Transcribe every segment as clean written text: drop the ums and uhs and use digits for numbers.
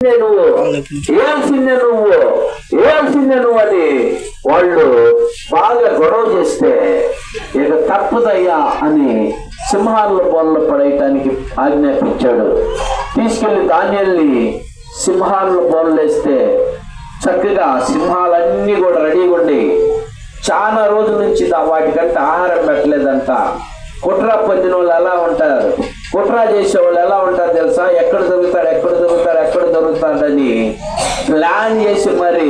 నువ్వు ఏల్సిందే నువ్వు అని వాళ్ళు బాగా గొడవ చేస్తే ఇక తప్పదయ్యా అని సింహాల బోన్లో పడేయటానికి ఆజ్ఞాపించాడు. తీసుకెళ్లి ధాన్యాల్ని సింహాల బోన్లు వేస్తే చక్కగా సింహాలన్నీ కూడా రెడీగా ఉండి చాలా రోజుల నుంచి వాటికంటే ఆహారం పెట్టలేదంట. కుట్ర పొందిన వాళ్ళు ఎలా ఉంటారు, కుట్ర చేసే వాళ్ళు ఎలా ఉంటారు తెలుసా? ఎక్కడ దొరుకుతాడని ప్లాన్ చేసి మరి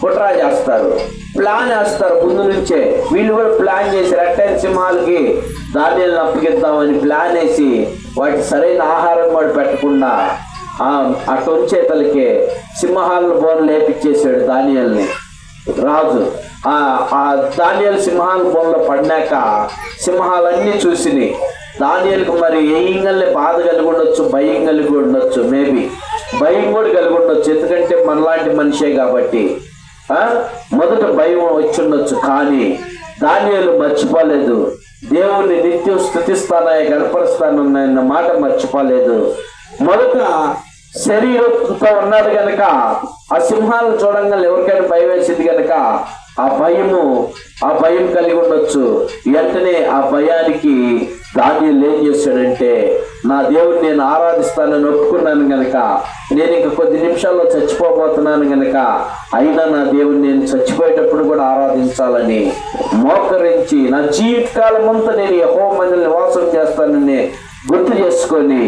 కుట్ర చేస్తారు, ప్లాన్ వేస్తారు ముందు నుంచే. వీళ్ళు కూడా ప్లాన్ చేసి రెట్టైన సింహాలకి ధాన్యాలను అప్పగిద్దామని ప్లాన్ వేసి వాటి సరైన ఆహారం కూడా పెట్టకుండా అటు ఉంచేతలకే సింహాలను బోన్లు లేపించేసాడు ధాన్యాల్ని రాజు. ఆ ధాన్యాలు సింహాల బోన్లో పడినాక సింహాలన్నీ చూసినాయి. ధాన్యాలకు మరి ఏంగల్ని బాధ కలిగి ఉండొచ్చు, భయం కలిగి ఉండొచ్చు, మేబీ భయం కూడా కలిగి ఉండొచ్చు, ఎందుకంటే మనలాంటి మనిషే కాబట్టి మొదట భయం వచ్చి ఉండొచ్చు. కానీ ధాన్యాలు మర్చిపోలేదు, దేవుణ్ణి నిత్యం స్తుతిస్తానని కనపరుస్తానన్న మాట మర్చిపోలేదు. మొదట శరీరంతో ఉన్నాడు గనక ఆ సింహాలను చూడంగానే ఎవరికైనా భయం వేసింది గనక ఆ భయం కలిగి ఉండొచ్చు. వెంటనే ఆ భయానికి దానియేలు ఏం చేశాడంటే, నా దేవుడిని నేను ఆరాధిస్తానని ఒప్పుకున్నాను గనక, నేను ఇంక కొద్ది నిమిషాల్లో చచ్చిపోబోతున్నాను గనక, అయినా నా దేవుడిని నేను చచ్చిపోయేటప్పుడు కూడా ఆరాధించాలని మోకరించి నా జీవితకాలం అంతా నేను యెహోవా మందిరంలో నివాసం చేస్తానని గుర్తు చేసుకొని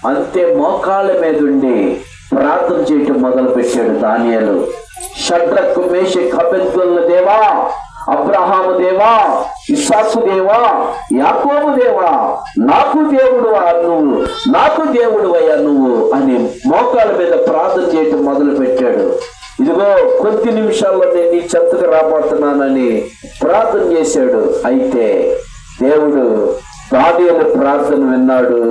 అంతే మోకాళ్ళ మీద ఉండి ప్రార్థన చేయటం మొదలు పెట్టాడు దానియేలు. షడ్రకు మేషక్ అబేద్నెగోల దేవా, అబ్రహాము దేవా, ఇస్సాకు దేవా, యాకోబు దేవా, నాకు దేవుడు అయ్యా నువ్వు అని మోకాళ్ళ మీద ప్రార్థన చేయటం మొదలు పెట్టాడు. ఇదిగో కొద్ది నిమిషాల్లో నేను నీ చెంతకు రాబోతున్నానని ప్రార్థన చేశాడు. అయితే దేవుడు దానియేలు ప్రార్థన విన్నాడు.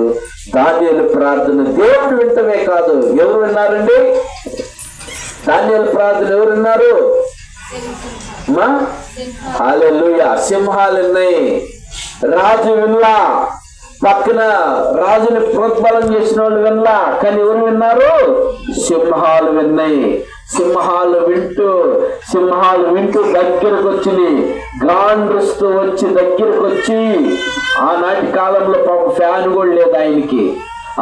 దానియేలు ప్రార్థన దేవుడు వింటమే కాదు, ఎవరు విన్నారండి? దానియేలు ప్రార్థన ఎవరు విన్నారు? హల్లెలూయా. సింహాలు విన్నాయి, రాజు వినలా, పక్కన రాజుని ప్రోత్బలం చేసిన వాళ్ళు వినలా, కానీ ఎవరు విన్నారు? సింహాలు విన్నాయి. సింహాలు వింటూ దగ్గరకు వచ్చి గాండ్రుస్తూ వచ్చి దగ్గరకు వచ్చి, ఆనాటి కాలంలో పాప ఫ్యాన్ కూడా లేదు ఆయనకి.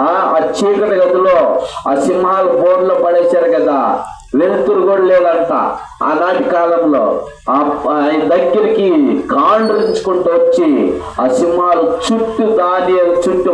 ఆ చీకటి గదిలో ఆ సింహాలు బోర్లో పడేశారు కదా, వెలుతురు కూడా లేదంట ఆనాటి కాలంలో. ఆయన దగ్గరికి గాండ్రించుకుంటూ వచ్చి ఆ సింహాలు చుట్టూ దానియేలు చుట్టూ